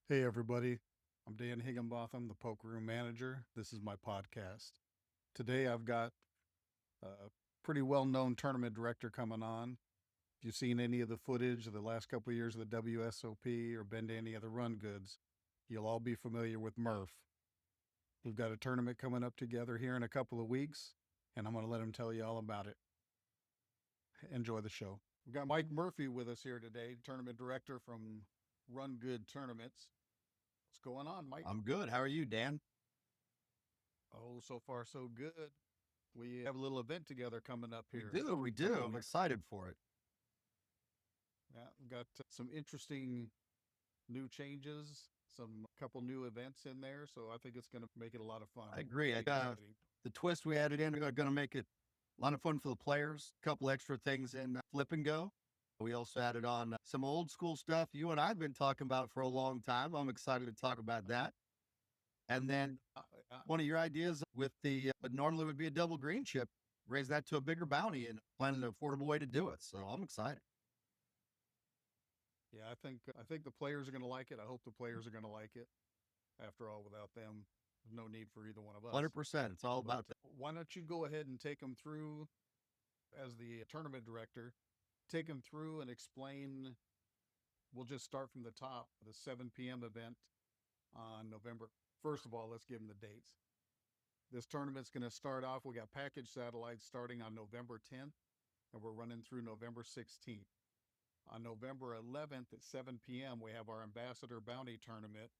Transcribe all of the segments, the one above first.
Hey, everybody. I'm Dan Higginbotham, the Poker Room Manager. This is my podcast. Today, I've got a pretty well known tournament director coming on. If you've seen any of the footage of the last couple of years of the WSOP or been to any of the run goods, you'll all be familiar with Murph. We've got a tournament coming up together here in a couple of weeks, and I'm going to let him tell you all about it. Enjoy the show. We've got Mike Murphy with us here today, tournament director from Rungood Tournaments. What's going on, Mike? I'm good. How are you, Dan? Oh, so far so good. We have a little event together coming up We here. do. We do. I'm excited for it. Yeah, we've got some interesting new changes, some couple new events in there, so I think it's going to make it a lot of fun. I agree. Exciting. The twist we added in are going to make it a lot of fun for the players. A couple extra things in flip and go. We also added on some old school stuff you and I have been talking about for a long time. I'm excited to talk about that. And then one of your ideas with the what normally would be a double green chip, raise that to a bigger bounty and find an affordable way to do it. So I'm excited. Yeah, I think the players are going to like it. I hope the players are going to like it. After all, without them, there's no need for either one of us. 100%. It's all about that. Why don't you go ahead and take them through as the tournament director? Take them through and explain. We'll just start from the top. The 7 p.m. event on November. First of all, let's give them the dates. This tournament's going to start off. We got package satellites starting on November 10th, and we're running through November 16th. On November 11th at 7 p.m., we have our Ambassador Bounty Tournament,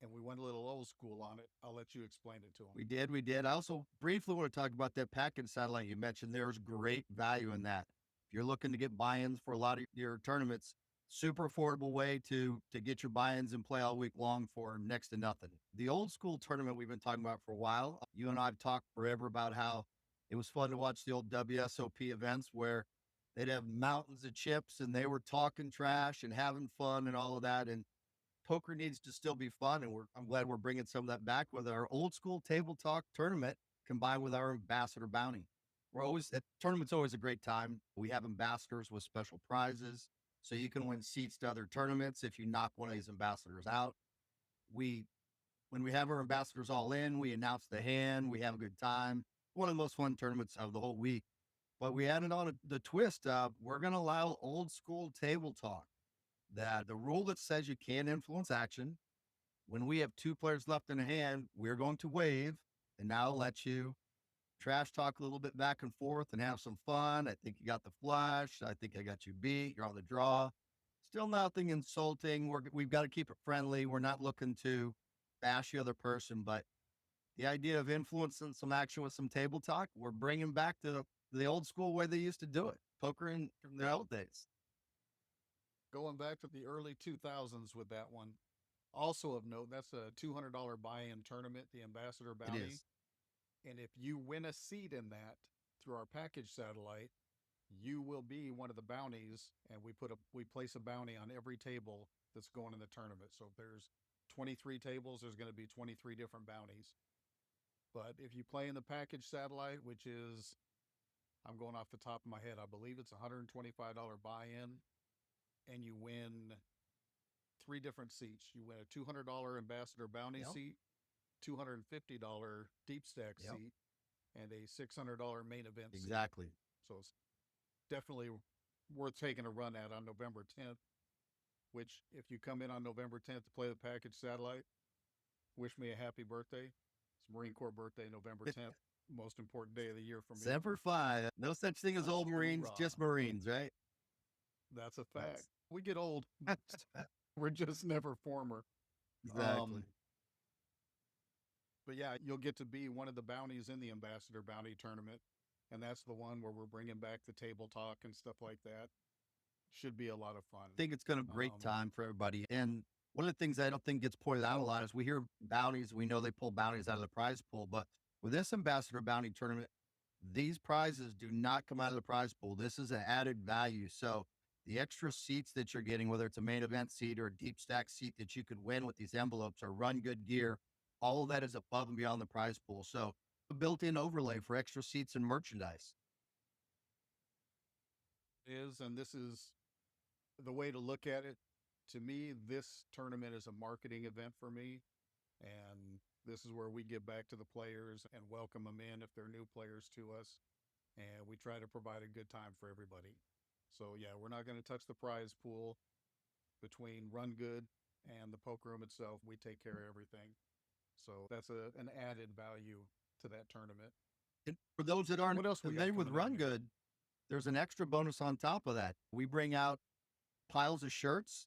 and we went a little old school on it. I'll let you explain it to them. We did. I also briefly want to talk about that package satellite you mentioned. There's great value in that. If you're looking to get buy-ins for a lot of your tournaments, super affordable way to get your buy-ins and play all week long for next to nothing. The old school tournament we've been talking about for a while. You and I have talked forever about how it was fun to watch the old WSOP events where they'd have mountains of chips and they were talking trash and having fun and all of that. And poker needs to still be fun. And I'm glad we're bringing some of that back with our old school table talk tournament combined with our ambassador bounty. That tournament's always a great time. We have ambassadors with special prizes. So you can win seats to other tournaments if you knock one of these ambassadors out. When we have our ambassadors all in, we announce the hand, we have a good time. One of the most fun tournaments of the whole week. But we added on the twist of we're going to allow old school table talk. That the rule that says you can't influence action. When we have two players left in a hand, we're going to wave and now let you trash talk a little bit back and forth and have some fun. I think you got the flush. I think I got you beat. You're on the draw. Still nothing insulting. We've got to keep it friendly. We're not looking to bash the other person, but the idea of influencing some action with some table talk, we're bringing back to the old school way they used to do it. Poker from the old days. Going back to the early 2000s with that one. Also of note, that's a $200 buy-in tournament, the Ambassador It Bounty. is. And if you win a seat in that through our package satellite, you will be one of the bounties, and we place a bounty on every table that's going in the tournament. So if there's 23 tables, there's going to be 23 different bounties. But if you play in the package satellite, which is, I'm going off the top of my head, I believe it's $125 buy-in, and you win 3 different seats. You win a $200 Ambassador Bounty seat, $250 deep stack seat, and a $600 main event seat. Exactly. So it's definitely worth taking a run at on November 10th, which if you come in on November 10th to play the package satellite, wish me a happy birthday. It's Marine Corps birthday, November 10th. Most important day of the year for me. Semper Fi. No such thing as old Marines, just Marines, right? That's a fact. We get old. We're just never former. Exactly. But yeah, you'll get to be one of the bounties in the Ambassador Bounty Tournament. And that's the one where we're bringing back the table talk and stuff like that. Should be a lot of fun. I think it's going to be a great time for everybody. And one of the things I don't think gets pointed out a lot is we hear bounties. We know they pull bounties out of the prize pool. But with this Ambassador Bounty Tournament, these prizes do not come out of the prize pool. This is an added value. So the extra seats that you're getting, whether it's a main event seat or a deep stack seat that you could win with these envelopes or run good gear, all of that is above and beyond the prize pool. So a built-in overlay for extra seats and merchandise. And this is the way to look at it. To me, this tournament is a marketing event for me. And this is where we give back to the players and welcome them in if they're new players to us. And we try to provide a good time for everybody. So, yeah, we're not going to touch the prize pool. Between Rungood and the poker room itself, we take care of everything. So that's an added value to that tournament. And for those that aren't What else we got familiar with coming in here? Rungood, there's an extra bonus on top of that. We bring out piles of shirts,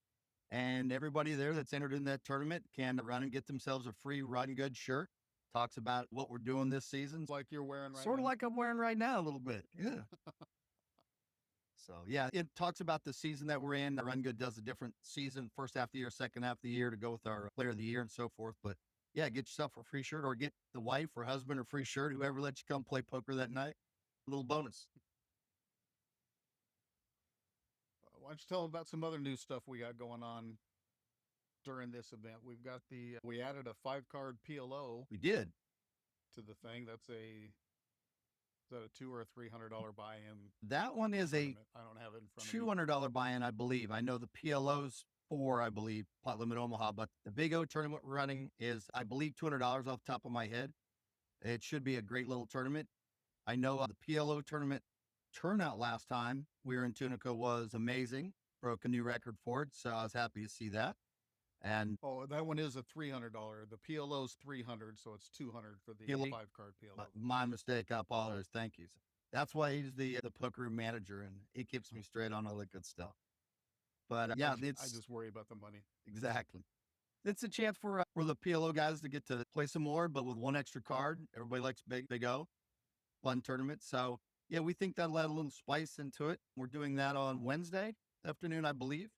and everybody there that's entered in that tournament can run and get themselves a free Rungood shirt. Talks about what we're doing this season. Like you're wearing right Sort of now? like I'm wearing right now a little bit. Yeah. So yeah, it talks about the season that we're in. Rungood does a different season, first half of the year, second half of the year to go with our player of the year and so forth. But yeah, get yourself a free shirt or get the wife or husband a free shirt, whoever lets you come play poker that night. A little bonus. Why don't you tell them about some other new stuff we got going on during this event? We've got we added a 5-card PLO We did. to the thing. Is that a $200 or $300 buy-in? That one is a tournament? I don't have it in front of me. $200 buy-in, I believe. I know the PLO's for, I believe, Pot Limit Omaha, but the Big O tournament we're running is, I believe, $200 off the top of my head. It should be a great little tournament. I know the PLO tournament turnout last time we were in Tunica was amazing. Broke a new record for it, so I was happy to see that. And Oh, that one is a $300. The PLO's $300, so it's $200 for the PLO? 5-card PLO. my mistake, I apologize. Thank you. That's why he's the poker room manager, and he keeps me straight on all the good stuff. But yeah, I it's just worry about the money. exactly. It's a chance for the PLO guys to get to play some more, but with one extra card. Everybody likes Big O, fun tournament. So yeah, we think that'll add a little spice into it. We're doing that on Wednesday afternoon, I believe.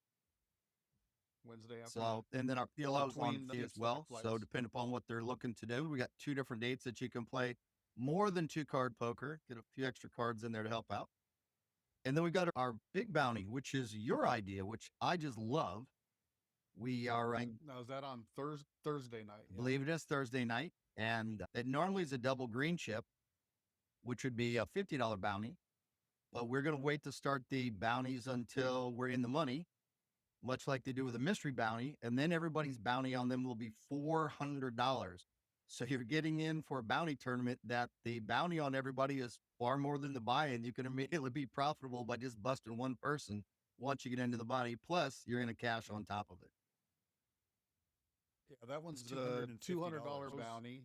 Wednesday afternoon. So, and then our PLO is on Between the Friday as well. flights. So depending upon what they're looking to do, we got 2 different dates that you can play more than 2-card poker, get a few extra cards in there to help out. And then we got our big bounty, which is your idea, which I just love. We are, I Now, is that on Thursday night? Yeah. believe it is Thursday night. And it normally is a double green chip, which would be a $50 bounty. But we're going to wait to start the bounties until we're in the money, much like they do with a mystery bounty. And then everybody's bounty on them will be $400. So you're getting in for a bounty tournament that the bounty on everybody is far more than the buy-in. You can immediately be profitable by just busting one person once you get into the bounty. Plus, you're going to cash on top of it. Yeah, that one's It's a $250. $200 bounty.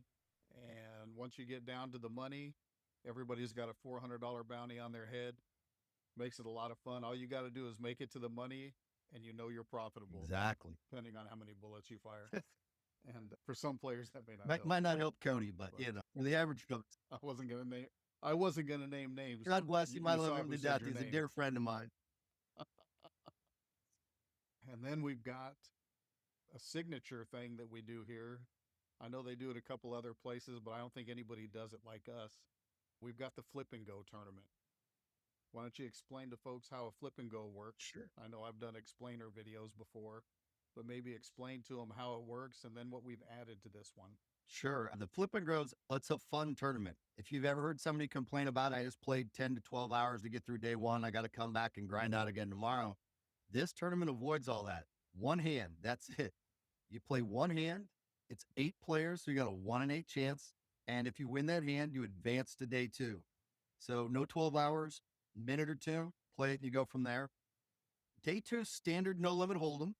And once you get down to the money, everybody's got a $400 bounty on their head. Makes it a lot of fun. All you got to do is make it to the money, and you know you're profitable. Exactly. Depending on how many bullets you fire. And for some players, that may not Might, help. might not help Cody, but But- you know, for the average folks, I wasn't gonna name names. God bless you. You My saw love him who to said death. your He's a name. dear friend of mine. And then we've got a signature thing that we do here. I know they do it a couple other places, but I don't think anybody does it like us. We've got the Flip and Go tournament. Why don't you explain to folks how a Flip and Go works? Sure. I know I've done explainer videos before, but maybe explain to them how it works and then what we've added to this one. Sure. The Flip and Grows, it's a fun tournament. If you've ever heard somebody complain about, I just played 10 to 12 hours to get through day one, I got to come back and grind out again tomorrow. This tournament avoids all that. One hand, that's it. You play one hand, it's 8 players, so you got a 1 in 8 chance. And if you win that hand, you advance to day 2. So no 12 hours, minute or two, play it, and you go from there. Day 2, standard no limit hold'em.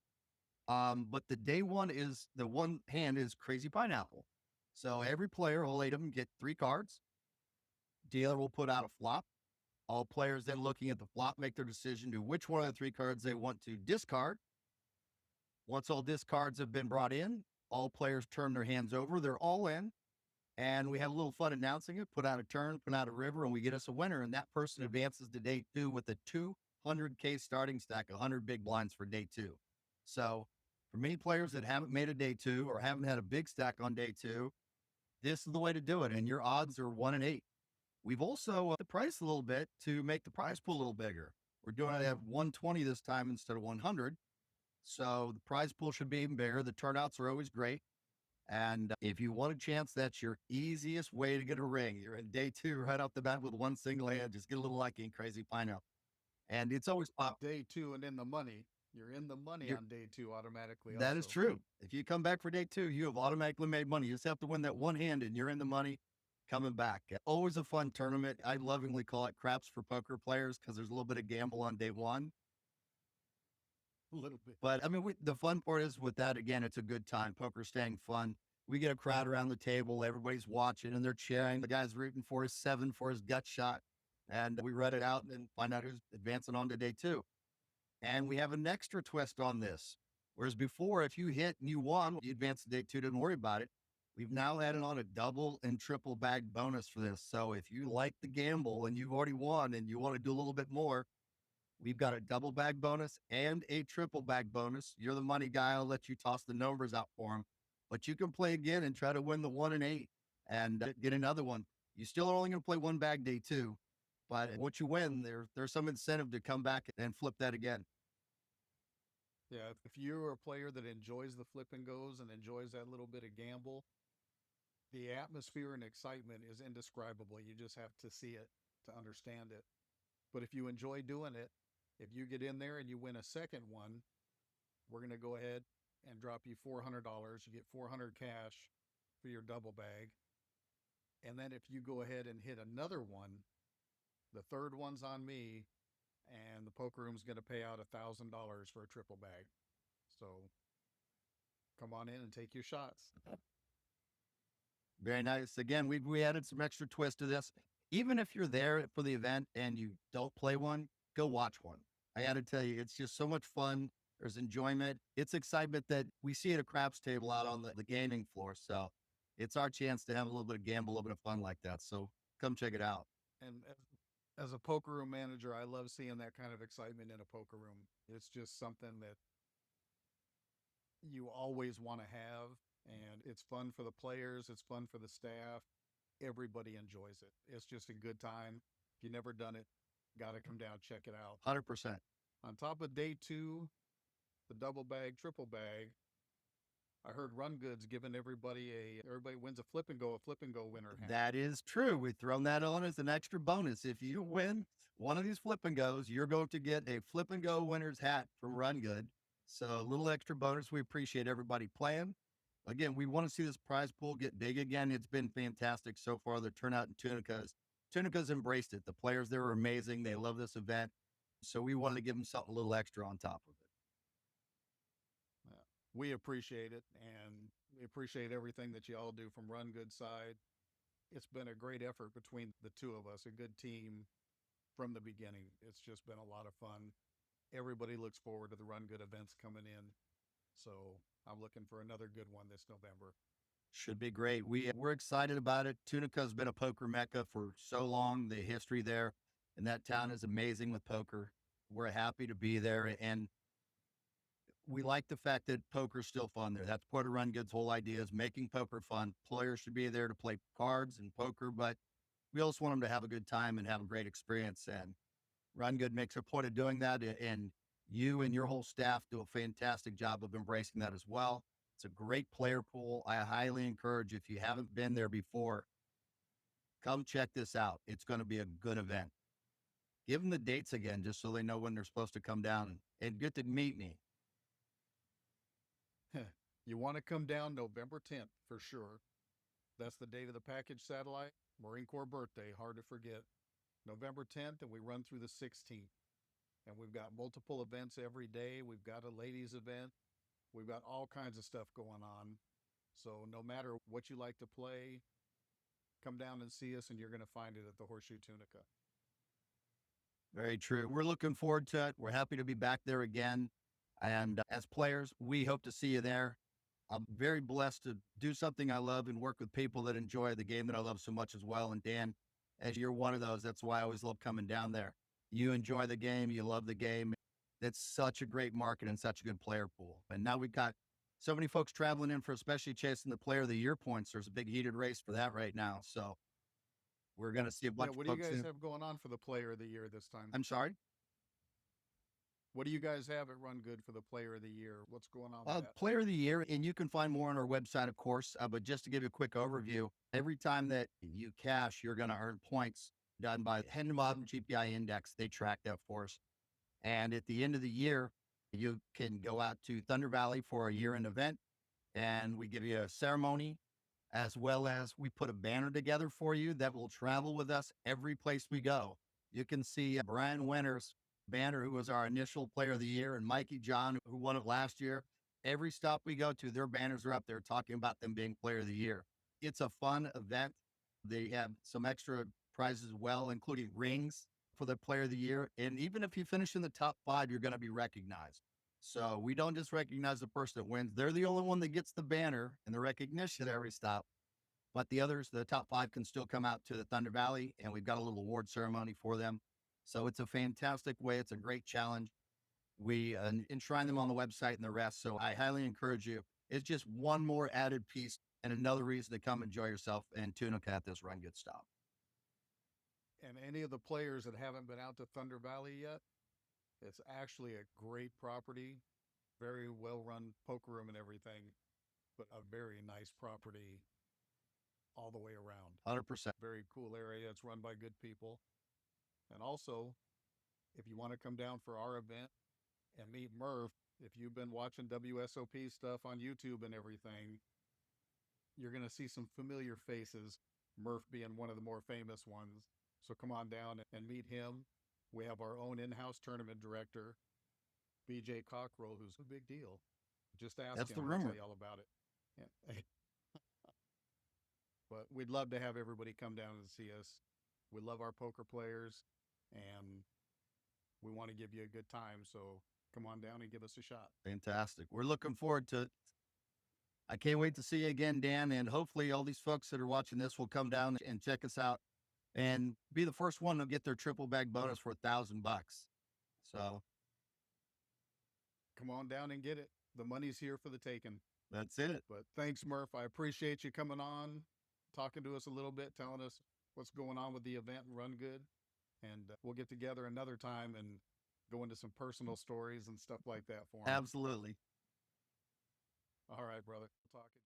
But the day one is, the one hand is Crazy Pineapple. So every player, all 8 of them, get 3 cards. Dealer will put out a flop. All players then looking at the flop make their decision to which one of the 3 cards they want to discard. Once all discards have been brought in, all players turn their hands over. They're all in. And we have a little fun announcing it, put out a turn, put out a river, and we get us a winner. And that person advances to day 2 with a 200K starting stack, 100 big blinds for day 2. So for many players that haven't made a day 2 or haven't had a big stack on day 2, this is the way to do it. And your odds are 1 in 8. We've also upped the price a little bit to make the prize pool a little bigger. We're doing it at 120 this time instead of 100. So the prize pool should be even bigger. The turnouts are always great. And if you want a chance, that's your easiest way to get a ring. You're in day 2 right off the bat with one single hand. Just get a little lucky and Crazy Pineapple. And it's always pop. Day 2 and in the money, You're in the money You're on day 2 automatically That is also. true. If you come back for day 2, you have automatically made money. You just have to win that one hand and you're in the money coming back. Always a fun tournament. I lovingly call it craps for poker players because there's a little bit of gamble on day 1. A little bit. But I mean, the fun part is with that, again, it's a good time. Poker staying fun. We get a crowd around the table. Everybody's watching and they're cheering. The guy's rooting for his 7 for his gut shot. And we read it out and then find out who's advancing on to day 2. And we have an extra twist on this. Whereas before, if you hit and you won, you advanced to day 2, didn't worry about it. We've now added on a double and triple bag bonus for this. So if you like the gamble and you've already won and you want to do a little bit more, we've got a double bag bonus and a triple bag bonus. You're the money guy. I'll let you toss the numbers out for him, but you can play again and try to win the 1 and 8 and get another one. You still are only going to play one bag day 2, but once you win, there's some incentive to come back and flip that again. Yeah, if you're a player that enjoys the flip and goes and enjoys that little bit of gamble, the atmosphere and excitement is indescribable. You just have to see it to understand it. But if you enjoy doing it, if you get in there and you win a second one, we're going to go ahead and drop you $400. You get 400 cash for your double bag. And then if you go ahead and hit another one, the third one's on me, and the poker room's going to pay out $1,000 for a triple bag. So come on in and take your shots. Very nice. Again, we added some extra twist to this. Even if you're there for the event and you don't play one, go watch one. I got to tell you, it's just so much fun. There's enjoyment. It's excitement that we see at a craps table out on the gaming floor. So it's our chance to have a little bit of gamble, a little bit of fun like that. So come check it out. And as a poker room manager, I love seeing that kind of excitement in a poker room. It's just something that you always want to have, and it's fun for the players, it's fun for the staff. Everybody enjoys it. It's just a good time. If you've never done it, got to come down, check it out. 100%. On top of day 2, the double bag, triple bag, I heard Rungood's giving everybody wins a flip and go winner hat. That is true. We've thrown that on as an extra bonus. If you win one of these flip and goes, you're going to get a flip and go winner's hat from Rungood. So a little extra bonus. We appreciate everybody playing. Again, we want to see this prize pool get big again. It's been fantastic so far. The turnout in Tunica's embraced it. The players there are amazing. They love this event. So we wanted to give them something a little extra on top of it. We appreciate it, and we appreciate everything that you all do from Rungood side. It's been a great effort between the two of us, a good team from the beginning. It's just been a lot of fun. Everybody looks forward to the Rungood events coming in. So I'm looking for another good one this November. Should be great. We're excited about it. Tunica's been a poker mecca for so long. The history there in that town is amazing with poker. We're happy to be there, and we like the fact that poker's still fun there. That's part of Rungood's whole idea, is making poker fun. Players should be there to play cards and poker, but we also want them to have a good time and have a great experience. And Rungood makes a point of doing that, and you and your whole staff do a fantastic job of embracing that as well. It's a great player pool. I highly encourage, if you haven't been there before, come check this out. It's going to be a good event. Give them the dates again, just so they know when they're supposed to come down and get to meet me. You want to come down November 10th for sure. That's the date of the package satellite. Marine Corps birthday, hard to forget. November 10th, and we run through the 16th. And we've got multiple events every day. We've got a ladies event. We've got all kinds of stuff going on. So no matter what you like to play, come down and see us, and you're going to find it at the Horseshoe Tunica. Very true. We're looking forward to it. We're happy to be back there again. And as players, we hope to see you there. I'm very blessed to do something I love and work with people that enjoy the game that I love so much as well. And Dan, as you're one of those, that's why I always love coming down there. You enjoy the game. You love the game. That's such a great market and such a good player pool. And now we've got so many folks traveling in for especially chasing the player of the year points. There's a big heated race for that right now. So we're going to see a bunch of folks. What do you guys have going on for the player of the year this time? I'm sorry? What do you guys have at Rungood for the player of the year? What's going on with that? Player of the year, and you can find more on our website, of course, but just to give you a quick overview, every time that you cash, you're going to earn points done by Hendemod GPI Index. They track that for us. And at the end of the year, You can go out to Thunder Valley for a year-end event, and we give you a ceremony, as well as we put a banner together for you that will travel with us every place we go. You can see Brian Winter's banner, who was our initial player of the year, and Mikey John, who won it last year. Every stop we go to, their banners are up there talking about them being player of the year. It's a fun event. They have some extra prizes as well, including rings for the player of the year. And even if you finish in the top 5, you're going to be recognized. So we don't just recognize the person that wins. They're the only one that gets the banner and the recognition at every stop. But the others, the top 5, can still come out to the Thunder Valley, and we've got a little award ceremony for them. So it's a fantastic way. It's a great challenge. We enshrine them on the website and the rest. So I highly encourage you. It's just one more added piece and another reason to come enjoy yourself and Tunica at this Rungood stop. And any of the players that haven't been out to Thunder Valley yet, it's actually a great property, very well run poker room and everything, but a very nice property all the way around. 100%. Very cool area. It's run by good people. And also, if you want to come down for our event and meet Murph, if you've been watching WSOP stuff on YouTube and everything, you're going to see some familiar faces, Murph being one of the more famous ones. So come on down and meet him. We have our own in-house tournament director, BJ Cockrell, who's a big deal. Just ask That's him. the He'll rumor. tell you all about it. Yeah. But we'd love to have everybody come down and see us. We love our poker players, and we want to give you a good time. So come on down and give us a shot. Fantastic. We're looking forward to it. I can't wait to see you again, Dan. And hopefully all these folks that are watching this will come down and check us out and be the first one to get their triple bag bonus for $1,000. So come on down and get it. The money's here for the taking. That's it. But thanks, Murph. I appreciate you coming on, talking to us a little bit, telling us what's going on with the event and Rungood. And we'll get together another time and go into some personal stories and stuff like that for him. Absolutely. All right, brother. Talking.